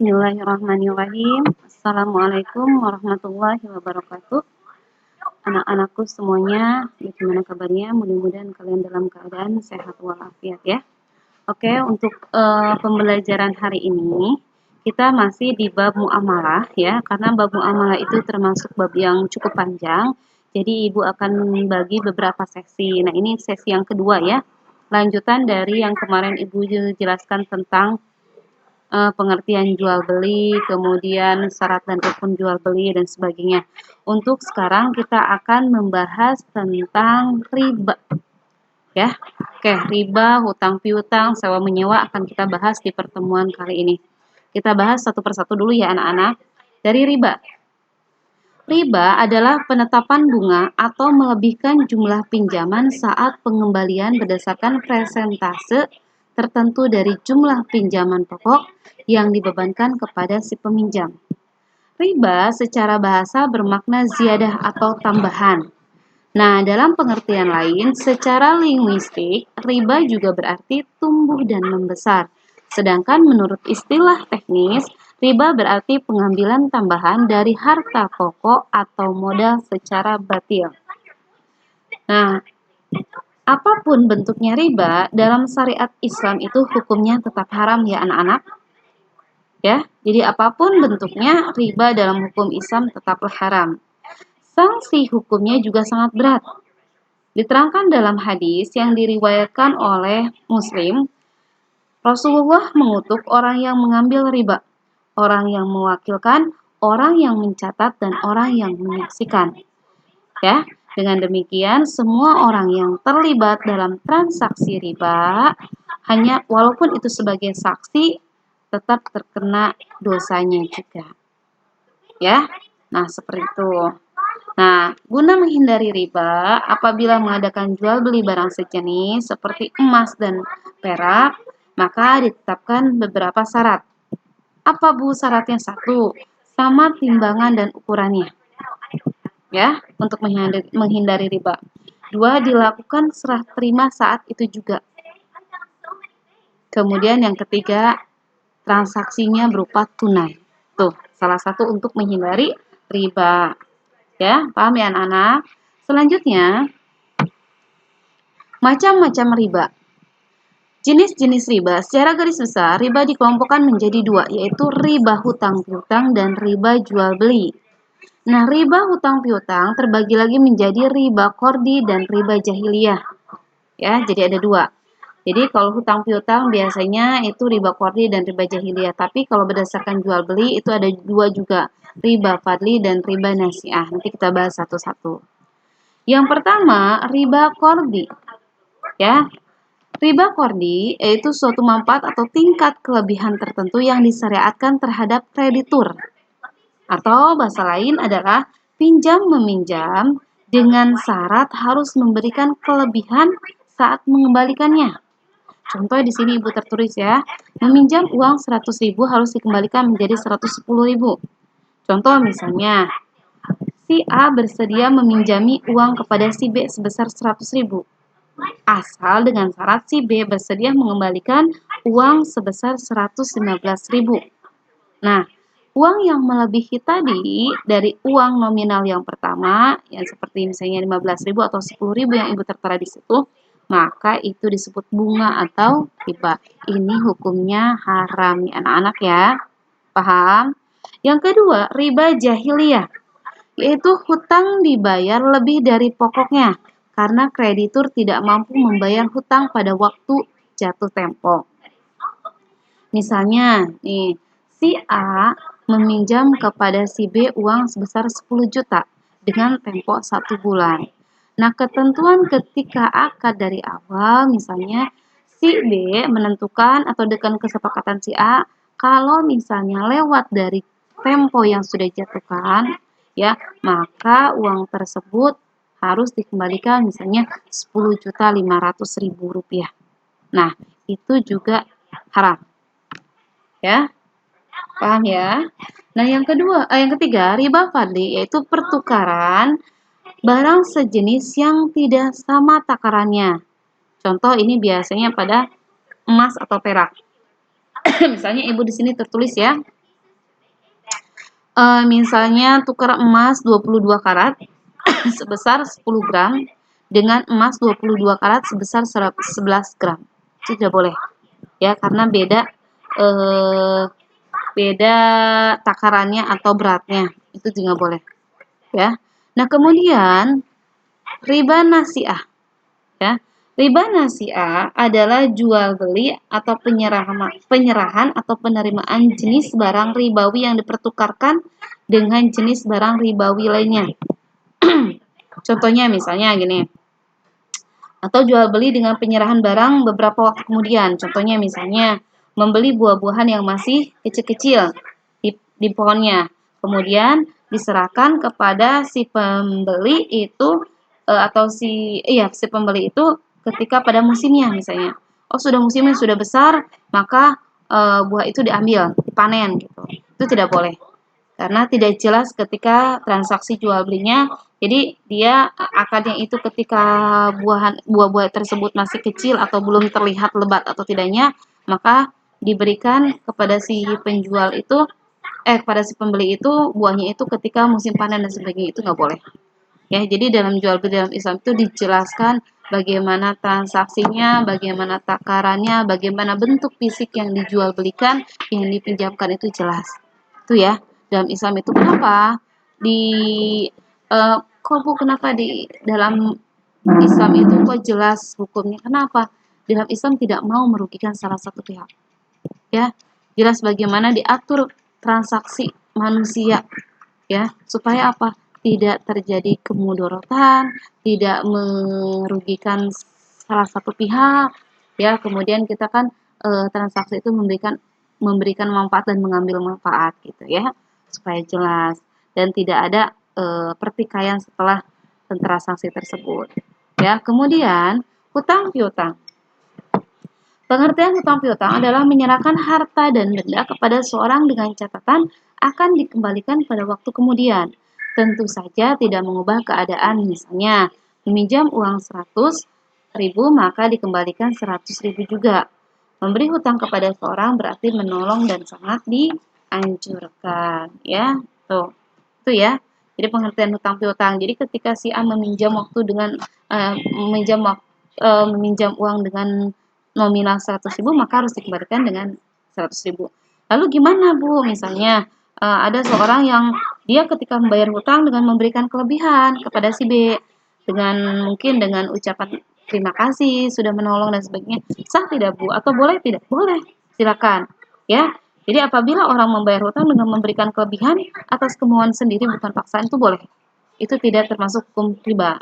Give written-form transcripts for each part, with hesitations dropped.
Bismillahirrahmanirrahim. Assalamualaikum warahmatullahi wabarakatuh. Anak-anakku semuanya, bagaimana kabarnya? Mudah-mudahan kalian dalam keadaan sehat walafiat ya. Oke, untuk pembelajaran hari ini kita masih di bab muamalah ya, karena bab muamalah itu termasuk bab yang cukup panjang. Jadi Ibu akan bagi beberapa sesi. Nah, ini sesi yang kedua ya. Lanjutan dari yang kemarin Ibu jelaskan tentang pengertian jual beli, kemudian syarat dan rukun jual beli dan sebagainya. Untuk sekarang kita akan membahas tentang riba. Ya. Oke, riba, hutang piutang, sewa menyewa akan kita bahas di pertemuan kali ini. Kita bahas satu persatu dulu ya anak-anak. Dari riba. Riba adalah penetapan bunga atau melebihkan jumlah pinjaman saat pengembalian berdasarkan persentase tertentu dari jumlah pinjaman pokok yang dibebankan kepada si peminjam. Riba secara bahasa bermakna ziyadah atau tambahan. Nah, dalam pengertian lain, secara linguistik, riba juga berarti tumbuh dan membesar. Sedangkan menurut istilah teknis, riba berarti pengambilan tambahan dari harta pokok atau modal secara batil. Nah, apapun bentuknya riba, dalam syariat Islam itu hukumnya tetap haram ya anak-anak. Ya, jadi apapun bentuknya riba dalam hukum Islam tetaplah haram. Sanksi hukumnya juga sangat berat. Diterangkan dalam hadis yang diriwayatkan oleh Muslim, Rasulullah mengutuk orang yang mengambil riba, orang yang mewakilkan, orang yang mencatat, dan orang yang menyaksikan. Ya, dengan demikian semua orang yang terlibat dalam transaksi riba, hanya walaupun itu sebagai saksi, tetap terkena dosanya juga. Ya, nah seperti itu. Nah, guna menghindari riba, apabila mengadakan jual beli barang sejenis seperti emas dan perak, maka ditetapkan beberapa syarat. Apa Bu syaratnya? 1, sama timbangan dan ukurannya. Ya, untuk menghindari riba. 2, dilakukan serah terima saat itu juga. Kemudian yang ketiga, transaksinya berupa tunai. Tuh, salah satu untuk menghindari riba. Ya, paham ya anak-anak? Selanjutnya, macam-macam riba. Jenis-jenis riba, secara garis besar, riba dikelompokkan menjadi 2, yaitu riba hutang piutang dan riba jual beli. Nah, riba hutang piutang terbagi lagi menjadi riba kordi dan riba jahiliyah. Ya, jadi ada 2. Jadi kalau hutang piutang biasanya itu riba kordi dan riba jahiliyah. Tapi kalau berdasarkan jual beli itu ada 2 juga, riba fadli dan riba nasiah. Nanti kita bahas satu-satu. Yang pertama, riba kordi. Ya, riba kordi yaitu suatu manfaat atau tingkat kelebihan tertentu yang disyariatkan terhadap kreditur. Atau bahasa lain adalah pinjam meminjam dengan syarat harus memberikan kelebihan saat mengembalikannya. Contoh di sini Ibu tertulis ya, meminjam uang 100.000 harus dikembalikan menjadi 110.000. Contoh misalnya, si A bersedia meminjami uang kepada si B sebesar 100.000. Asal dengan syarat si B bersedia mengembalikan uang sebesar 115.000. Nah, uang yang melebihi tadi dari uang nominal yang pertama, yang seperti misalnya 15.000 atau 10.000 yang Ibu tertera di situ, maka itu disebut bunga atau riba. Ini hukumnya haram nih anak-anak ya. Paham? Yang kedua, riba jahiliyah, yaitu hutang dibayar lebih dari pokoknya karena kreditur tidak mampu membayar hutang pada waktu jatuh tempo. Misalnya, nih, si A meminjam kepada si B uang sebesar 10 juta dengan tempo 1 bulan. Nah, ketentuan ketika akad dari awal, misalnya si B menentukan atau dengan kesepakatan si A, kalau misalnya lewat dari tempo yang sudah dijatuhkan, ya, maka uang tersebut harus dikembalikan misalnya 10.500.000 rupiah. Nah, itu juga haram. Ya, paham ya? Nah, yang ketiga, riba fadli yaitu pertukaran barang sejenis yang tidak sama takarannya. Contoh ini biasanya pada emas atau perak. Misalnya Ibu di sini tertulis ya, misalnya tukar emas 22 karat sebesar 10 gram dengan emas 22 karat sebesar 11 gram. Itu tidak boleh. Ya, karena beda takarannya atau beratnya. Itu juga boleh. Ya. Nah, kemudian riba nasi'ah. Ya. Riba nasi'ah adalah jual beli atau penyerahan atau penerimaan jenis barang ribawi yang dipertukarkan dengan jenis barang ribawi lainnya. Contohnya misalnya gini. Atau jual beli dengan penyerahan barang beberapa waktu kemudian. Contohnya misalnya membeli buah-buahan yang masih kecil-kecil di pohonnya. Kemudian diserahkan kepada si pembeli itu atau si pembeli itu ketika pada musimnya misalnya. Oh, sudah musimnya, sudah besar, maka buah itu diambil, dipanen gitu. Itu tidak boleh. Karena tidak jelas ketika transaksi jual belinya. Jadi dia akadnya itu ketika buah-buah tersebut masih kecil atau belum terlihat lebat atau tidaknya, maka diberikan kepada si penjual itu kepada si pembeli itu buahnya itu ketika musim panen dan sebagainya. Itu nggak boleh. Ya, jadi dalam jual beli dalam Islam itu dijelaskan bagaimana transaksinya, bagaimana takarannya, bagaimana bentuk fisik yang dijual belikan, yang dipinjamkan itu jelas. Itu ya, dalam Islam itu kenapa kenapa di dalam Islam itu kok jelas hukumnya? Kenapa? Dalam Islam tidak mau merugikan salah satu pihak. Ya, jelas bagaimana diatur transaksi manusia, ya, supaya apa? Tidak terjadi kemudorotan, tidak merugikan salah satu pihak, ya. Kemudian kita kan transaksi itu memberikan manfaat dan mengambil manfaat gitu ya, supaya jelas dan tidak ada pertikaian setelah transaksi tersebut. Ya, kemudian hutang piutang. Pengertian hutang piutang adalah menyerahkan harta dan benda kepada seorang dengan catatan akan dikembalikan pada waktu kemudian. Tentu saja tidak mengubah keadaan, misalnya meminjam uang 100.000 maka dikembalikan 100.000 juga. Memberi hutang kepada seorang berarti menolong dan sangat dianjurkan, ya. Tuh. Itu ya. Jadi pengertian hutang piutang. Jadi ketika si A meminjam meminjam uang dengan nominal 100.000 maka harus dikembalikan dengan 100.000. Lalu gimana Bu? Misalnya ada seorang yang dia ketika membayar hutang dengan memberikan kelebihan kepada si B mungkin dengan ucapan terima kasih sudah menolong dan sebagainya. Sah tidak Bu? Atau boleh tidak? Boleh. Silakan. Ya. Jadi apabila orang membayar hutang dengan memberikan kelebihan atas kemauan sendiri bukan paksaan itu boleh. Itu tidak termasuk hukum riba.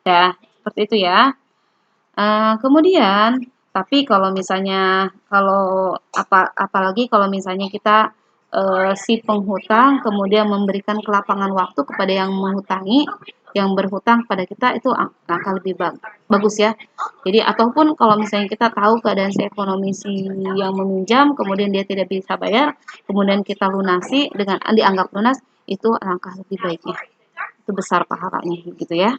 Ya, seperti itu ya. Kemudian tapi kalau misalnya apalagi kalau misalnya kita si penghutang kemudian memberikan kelapangan waktu kepada yang menghutangi, yang berhutang pada kita itu akan lebih bagus ya. Jadi ataupun kalau misalnya kita tahu keadaan ekonomi si yang meminjam kemudian dia tidak bisa bayar, kemudian kita lunasi dengan dianggap lunas, itu alangkah lebih baiknya. Itu besar pahalanya gitu ya.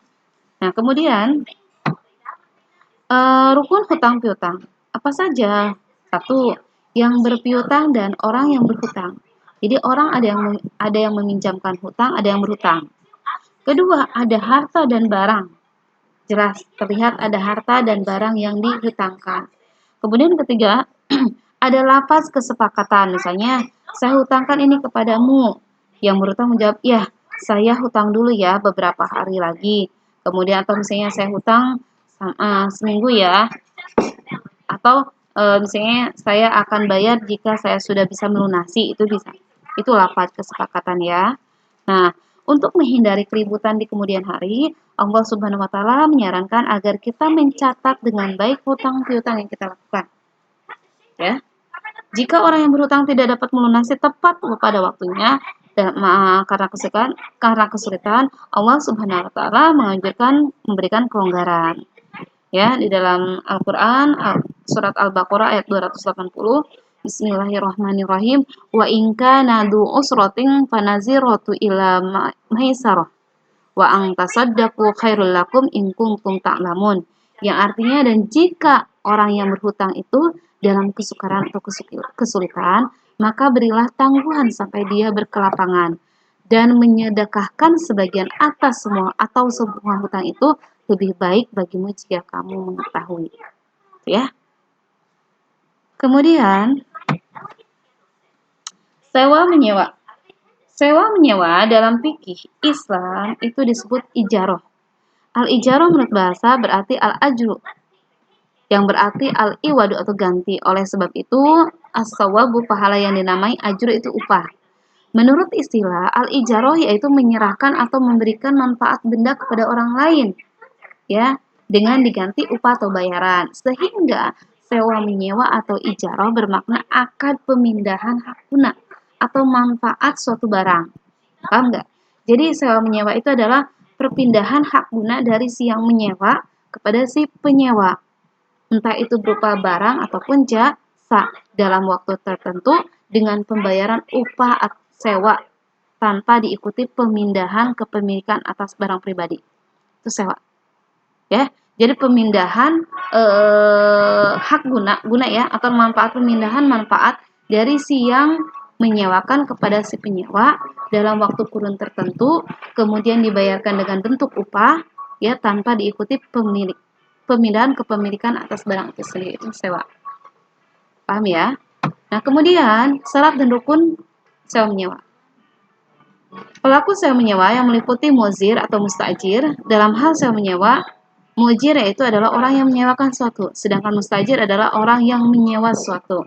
Nah, kemudian rukun hutang piutang. Apa saja? Satu, yang berpiutang dan orang yang berhutang. Jadi orang ada yang meminjamkan hutang, ada yang berhutang. Kedua, ada harta dan barang. Jelas terlihat ada harta dan barang yang dihutangkan. Kemudian ketiga, ada lafaz kesepakatan. Misalnya, saya hutangkan ini kepadamu. Yang berhutang menjawab, ya, saya hutang dulu ya beberapa hari lagi. Kemudian atau misalnya saya hutang seminggu ya, atau misalnya saya akan bayar jika saya sudah bisa melunasi, itu bisa. Itu lafaz kesepakatan ya. Nah, untuk menghindari keributan di kemudian hari, Allah Subhanahu wa taala menyarankan agar kita mencatat dengan baik hutang piutang yang kita lakukan. Ya. Jika orang yang berhutang tidak dapat melunasi tepat pada waktunya dan karena kesulitan, Allah Subhanahu wa taala menganjurkan memberikan kelonggaran. Ya, di dalam Al-Qur'an surat Al-Baqarah ayat 280, Bismillahirrahmanirrahim, wa in kana du usratin fanaziratu ila maisarah wa an tasaddaqu khairul lakum in kuntum ta'lamun. Yang artinya dan jika orang yang berhutang itu dalam kesukaran atau kesulitan, maka berilah tangguhan sampai dia berkelapangan. dan menyedekahkan sebagian atas semua atau semua hutang itu lebih baik bagimu jika kamu mengetahui. Ya. Kemudian sewa menyewa. Sewa menyewa dalam fikih Islam itu disebut ijarah. Al-ijarah menurut bahasa berarti al-ajru, yang berarti al-iwadu atau ganti. Oleh sebab itu, as-sawabu pahala yang dinamai ajru itu upah. Menurut istilah, al-ijarah yaitu menyerahkan atau memberikan manfaat benda kepada orang lain, ya, dengan diganti upah atau bayaran. Sehingga sewa menyewa atau ijarah bermakna akad pemindahan hak guna atau manfaat suatu barang. Paham nggak? Jadi sewa menyewa itu adalah perpindahan hak guna dari si yang menyewa kepada si penyewa. Entah itu berupa barang ataupun jasa dalam waktu tertentu dengan pembayaran upah sewa tanpa diikuti pemindahan kepemilikan atas barang pribadi. Itu sewa. Ya. Jadi pemindahan hak guna ya, atau pemindahan manfaat dari si yang menyewakan kepada si penyewa dalam waktu kurun tertentu, kemudian dibayarkan dengan bentuk upah ya tanpa diikuti pemindahan kepemilikan atas barang itu sendiri, itu sewa. Paham ya? Nah, kemudian syarat dan rukun sewa menyewa. Pelaku sewa menyewa yang meliputi muzir atau mustajir. Dalam hal sewa menyewa, muzir yaitu adalah orang yang menyewakan suatu, sedangkan mustajir adalah orang yang menyewa suatu.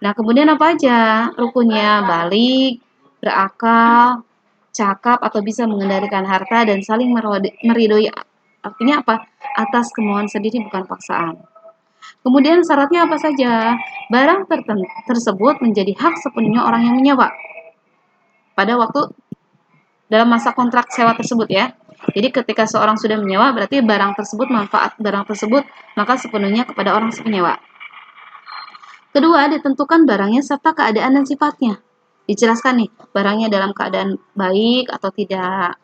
Nah, kemudian apa aja rukunnya? Balik, berakal, cakap atau bisa mengendalikan harta, dan saling meridoi. Artinya apa? Atas kemauan sendiri, bukan paksaan. Kemudian syaratnya apa saja? Barang tersebut menjadi hak sepenuhnya orang yang menyewa pada waktu dalam masa kontrak sewa tersebut ya. Jadi ketika seorang sudah menyewa, berarti barang tersebut, manfaat barang tersebut, maka sepenuhnya kepada orang si penyewa. Kedua, ditentukan barangnya serta keadaan dan sifatnya. Dijelaskan nih, barangnya dalam keadaan baik atau tidak.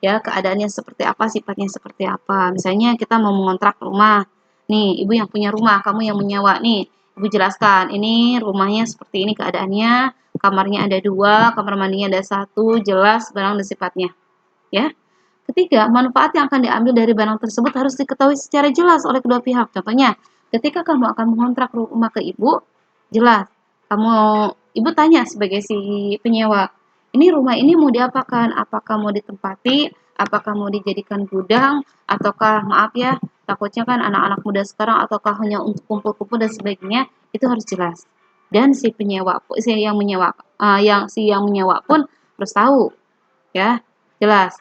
Ya, keadaannya seperti apa, sifatnya seperti apa. Misalnya kita mau mengontrak rumah. Nih, ibu yang punya rumah, kamu yang menyewa nih. Ibu jelaskan, ini rumahnya seperti ini keadaannya, kamarnya ada 2, kamar mandinya ada 1, jelas barang dan sifatnya. Ya. Ketiga, manfaat yang akan diambil dari barang tersebut harus diketahui secara jelas oleh kedua pihak. Contohnya, ketika kamu akan mengontrak rumah ke ibu, jelas. Ibu tanya sebagai si penyewa, ini rumah ini mau diapakan? Apakah mau ditempati? Apakah mau dijadikan gudang? Ataukah, maaf ya, takutnya kan anak-anak muda sekarang, ataukah hanya untuk kumpul-kumpul dan sebagainya, itu harus jelas. Dan si penyewa, si yang menyewa pun harus tahu, ya, jelas.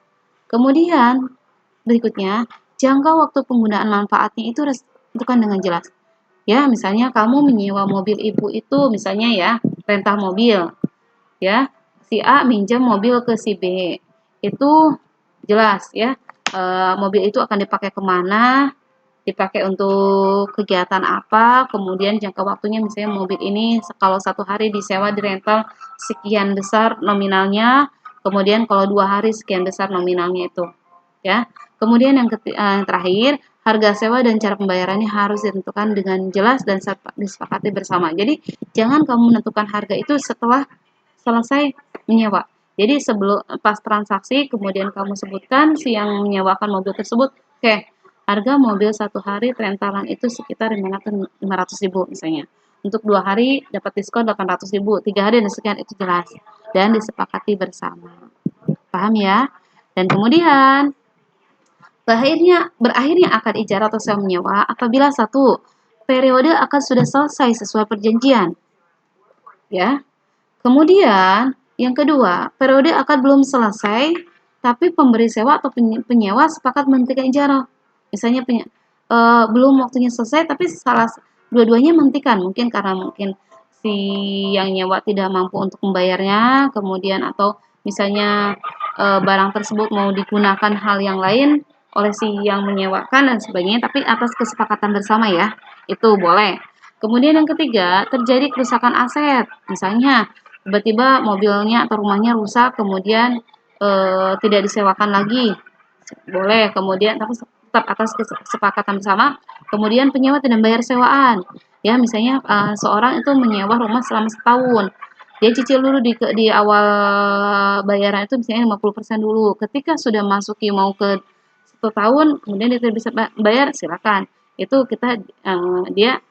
Kemudian berikutnya, jangka waktu penggunaan manfaatnya itu harus ditentukan dengan jelas. Ya, misalnya kamu menyewa mobil ibu itu, misalnya ya, rentah mobil. Ya, si A minjam mobil ke si B. Itu jelas ya. Mobil itu akan dipakai kemana, dipakai untuk kegiatan apa, kemudian jangka waktunya misalnya mobil ini kalau 1 hari disewa di rental sekian besar nominalnya, kemudian kalau 2 hari sekian besar nominalnya itu. Ya. Kemudian yang terakhir, harga sewa dan cara pembayarannya harus ditentukan dengan jelas dan disepakati bersama. Jadi jangan kamu menentukan harga itu setelah selesai menyewa. Jadi sebelum pas transaksi kemudian kamu sebutkan si yang menyewakan mobil tersebut, oke, harga mobil 1 hari rentalan itu sekitar 500.000 misalnya. Untuk 2 hari dapat diskon 800.000, 3 hari dan sekian, itu jelas dan disepakati bersama. Paham ya? Dan kemudian berakhirnya akad ijarah atau sewa menyewa apabila 1, periode akad sudah selesai sesuai perjanjian. Ya. Kemudian yang kedua, periode akad belum selesai tapi pemberi sewa atau penyewa sepakat menghentikan ijarah. Misalnya belum waktunya selesai tapi dua-duanya menghentikan, mungkin karena si yang nyewa tidak mampu untuk membayarnya, kemudian atau misalnya barang tersebut mau digunakan hal yang lain oleh si yang menyewakan dan sebagainya, tapi atas kesepakatan bersama ya, itu boleh. Kemudian yang ketiga, terjadi kerusakan aset, misalnya tiba-tiba mobilnya atau rumahnya rusak, kemudian tidak disewakan lagi, boleh. Kemudian tapi tetap atas kesepakatan bersama. Kemudian penyewa tidak membayar sewaan, ya misalnya seorang itu menyewa rumah selama setahun, dia cicil dulu di awal bayaran itu misalnya 50% dulu. Ketika sudah masuki mau ke 1 tahun, kemudian dia tidak bisa bayar, silakan. Itu kita dia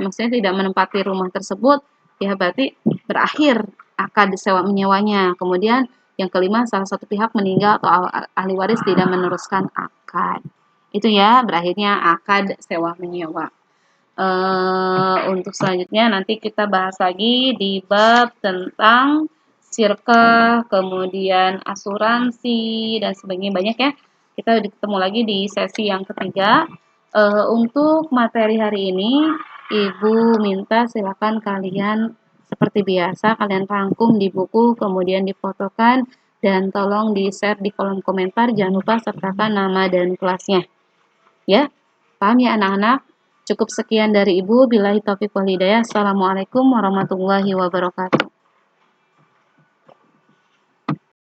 maksudnya tidak menempati rumah tersebut, ya berarti berakhir akad sewa menyewanya. Kemudian yang kelima, salah satu pihak meninggal atau ahli waris tidak meneruskan akad. Itu ya, berakhirnya akad sewa menyewa. Untuk selanjutnya nanti kita bahas lagi di bab tentang sirkah, kemudian asuransi dan sebagainya, banyak ya. Kita ketemu lagi di sesi yang ketiga. Untuk materi hari ini, Ibu minta silakan kalian seperti biasa kalian rangkum di buku, kemudian difotokan dan tolong di-share di kolom komentar. Jangan lupa sertakan nama dan kelasnya. Ya, paham ya anak-anak? Cukup sekian dari Ibu. Billahi taufiq wal hidayah. Assalamualaikum warahmatullahi wabarakatuh.